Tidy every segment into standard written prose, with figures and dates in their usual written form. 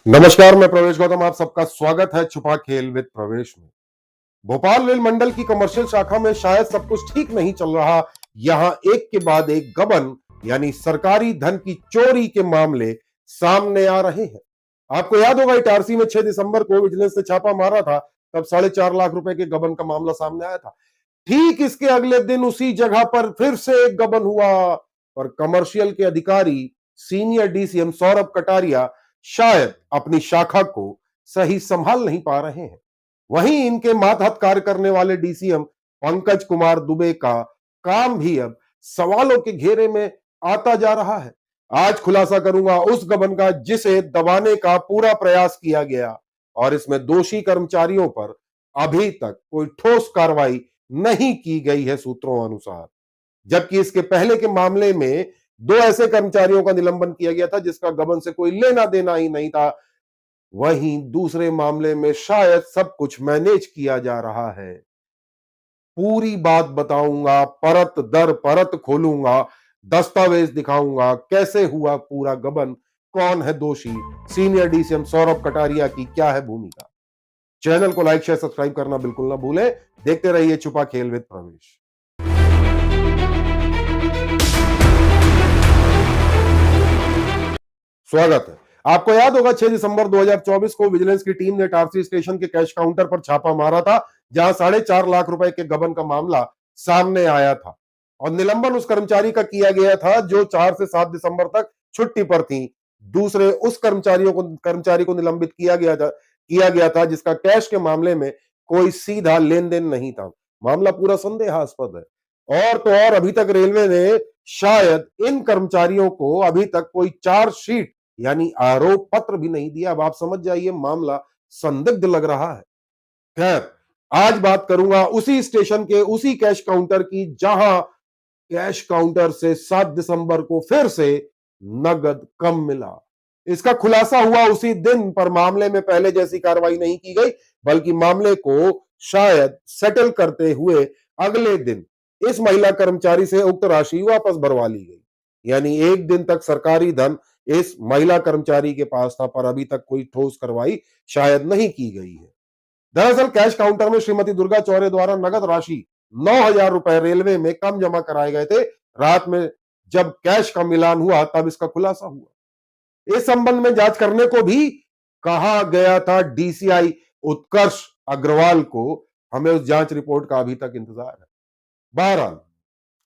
नमस्कार, मैं प्रवेश गौतम। आप सबका स्वागत है छुपा खेल विद प्रवेश में। भोपाल रेल मंडल की कमर्शियल शाखा में शायद सब कुछ ठीक नहीं चल रहा। यहां एक के बाद एक गबन यानी सरकारी धन की चोरी के मामले सामने आ रहे हैं। आपको याद होगा इटारसी में 6 दिसंबर को विजिलेंस ने छापा मारा था, तब 4.5 लाख रुपए के गबन का मामला सामने आया था। ठीक इसके अगले दिन उसी जगह पर फिर से एक गबन हुआ और कमर्शियल के अधिकारी सीनियर डीसीएम सौरभ कटारिया शायद अपनी शाखा को सही संभाल नहीं पा रहे हैं। वहीं इनके मातहत कार्य करने वाले डीसीएम पंकज कुमार दुबे का काम भी अब सवालों के घेरे में आता जा रहा है। आज खुलासा करूंगा उस गबन का जिसे दबाने का पूरा प्रयास किया गया और इसमें दोषी कर्मचारियों पर अभी तक कोई ठोस कार्रवाई नहीं की गई है सूत्रों अनुसार। जबकि इसके पहले के मामले में 2 ऐसे कर्मचारियों का निलंबन किया गया था जिसका गबन से कोई लेना देना ही नहीं था। वहीं दूसरे मामले में शायद सब कुछ मैनेज किया जा रहा है। पूरी बात बताऊंगा, परत दर परत खोलूंगा, दस्तावेज दिखाऊंगा, कैसे हुआ पूरा गबन, कौन है दोषी, सीनियर डीसीएम सौरभ कटारिया की क्या है भूमिका। चैनल को लाइक शेयर सब्सक्राइब करना बिल्कुल ना भूलें। देखते रहिए छुपा खेल विद प्रवेश। स्वागत है। आपको याद होगा 6 दिसंबर 2024 को विजिलेंस की टीम ने इटारसी स्टेशन के कैश काउंटर पर छापा मारा था, जहां 4.5 लाख रुपए के गबन का मामला सामने आया था और निलंबन उस कर्मचारी का किया गया था जो 4 से 7 दिसंबर तक छुट्टी पर थी। दूसरे उस कर्मचारी को निलंबित किया गया था जिसका कैश के मामले में कोई सीधा लेन देन नहीं था। मामला पूरा संदेहास्पद है। और तो और अभी तक रेलवे ने शायद इन कर्मचारियों को अभी तक कोई चार्जशीट यानी आरोप पत्र भी नहीं दिया। अब आप समझ जाइए मामला संदिग्ध लग रहा है। खैर, आज बात करूंगा उसी स्टेशन के उसी कैश काउंटर की जहां कैश काउंटर से 7 दिसंबर को फिर से नगद कम मिला। इसका खुलासा हुआ उसी दिन, पर मामले में पहले जैसी कार्रवाई नहीं की गई, बल्कि मामले को शायद सेटल करते हुए अगले दिन इस महिला कर्मचारी से उक्त राशि वापस भरवा ली गई। यानी एक दिन तक सरकारी धन इस महिला कर्मचारी के पास था, पर अभी तक कोई ठोस कार्रवाई शायद नहीं की गई है। दरअसल कैश काउंटर में श्रीमती दुर्गा चौरे द्वारा नगद राशि 9,000 रुपए रेलवे में कम जमा कराए गए थे। रात में जब कैश का मिलान हुआ तब इसका खुलासा हुआ। इस संबंध में जांच करने को भी कहा गया था डीसीआई उत्कर्ष अग्रवाल को। हमें उस जांच रिपोर्ट का अभी तक इंतजार है। बहरहाल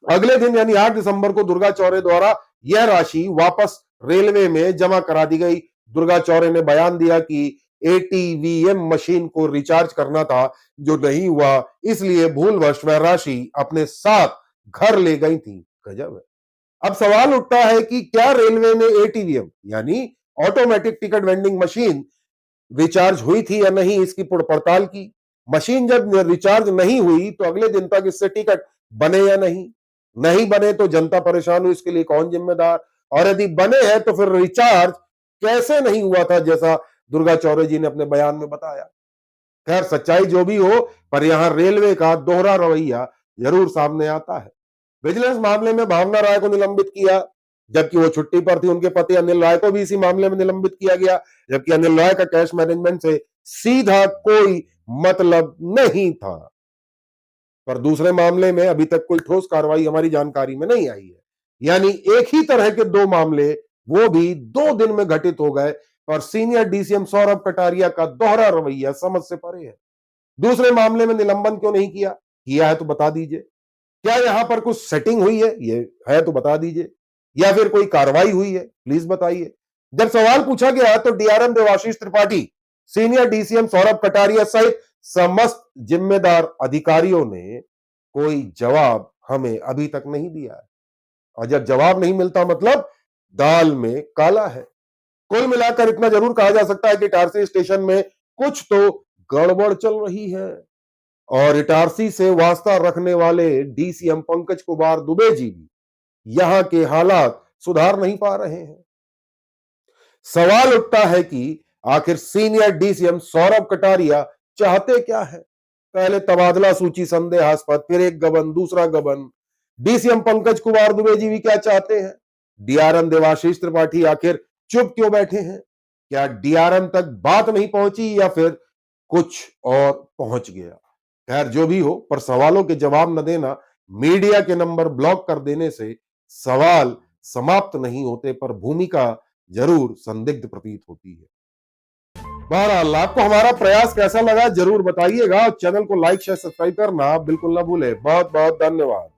अगले दिन यानी 8 दिसंबर को दुर्गा चौरे द्वारा यह राशि वापस रेलवे में जमा करा दी गई। दुर्गा चौरे ने बयान दिया कि एटीवीएम मशीन को रिचार्ज करना था, जो नहीं हुआ, इसलिए भूलवश वह राशि अपने साथ घर ले गई थी। गजब है। अब सवाल उठता है कि क्या रेलवे ने एटीवीएम यानी automatic ticket vending machine recharge हुई थी या नहीं, इसकी पड़ताल की। मशीन जब रिचार्ज नहीं हुई तो अगले दिन तक इससे टिकट बने या नहीं, नहीं बने तो जनता परेशान हुई, इसके लिए कौन जिम्मेदार, और यदि बने हैं तो फिर रिचार्ज कैसे नहीं हुआ था, जैसा दुर्गा चौरे जी ने अपने बयान में बताया। खैर, सच्चाई जो भी हो, पर यहां रेलवे का दोहरा रवैया जरूर सामने आता है। विजिलेंस मामले में भावना राय को निलंबित किया, जबकि वो छुट्टी पर थी। उनके पति अनिल राय को भी इसी मामले में निलंबित किया गया, जबकि अनिल राय का कैश मैनेजमेंट से सीधा कोई मतलब नहीं था। पर दूसरे मामले में अभी तक कोई ठोस कार्रवाई हमारी जानकारी में नहीं आई है। यानी एक ही तरह के 2 मामले, वो भी 2 दिन में घटित हो गए, और सीनियर डीसीएम सौरभ कटारिया का दोहरा रवैया समझ से परे है। दूसरे मामले में निलंबन क्यों नहीं किया? किया है तो बता दीजिए। क्या यहां पर कुछ सेटिंग हुई है? ये है तो बता दीजिए, या फिर कोई कार्रवाई हुई है? प्लीज बताइए। जब सवाल पूछा गया तो DRM Devashish Tripathi, senior DCM Saurabh Kataria सहित समस्त जिम्मेदार अधिकारियों ने कोई जवाब हमें अभी तक नहीं दिया है। और जब जवाब नहीं मिलता मतलब दाल में काला है। कुल मिलाकर इतना जरूर कहा जा सकता है कि इटारसी स्टेशन में कुछ तो गड़बड़ चल रही है, और इटारसी से वास्ता रखने वाले डीसीएम पंकज कुमार दुबे जी भी यहां के हालात सुधार नहीं पा रहे हैं। सवाल उठता है कि आखिर सीनियर डीसीएम सौरभ कटारिया चाहते क्या है? पहले तबादला सूची संदेहास्पद, फिर एक गबन, दूसरा गबन। डीसीएम पंकज कुमार दुबे जी भी क्या चाहते हैं? डीआरएम देवाशीष त्रिपाठी आखिर चुप क्यों बैठे हैं? क्या डीआरएम तक बात नहीं पहुंची या फिर कुछ और पहुंच गया? खैर जो भी हो, पर सवालों के जवाब न देना, मीडिया के नंबर ब्लॉक कर देने से सवाल समाप्त नहीं होते, पर भूमिका जरूर संदिग्ध प्रतीत होती है। बहरहाल आपको हमारा प्रयास कैसा लगा जरूर बताइएगा, और चैनल को लाइक शेयर सब्सक्राइब करना बिल्कुल ना भूले। बहुत बहुत धन्यवाद।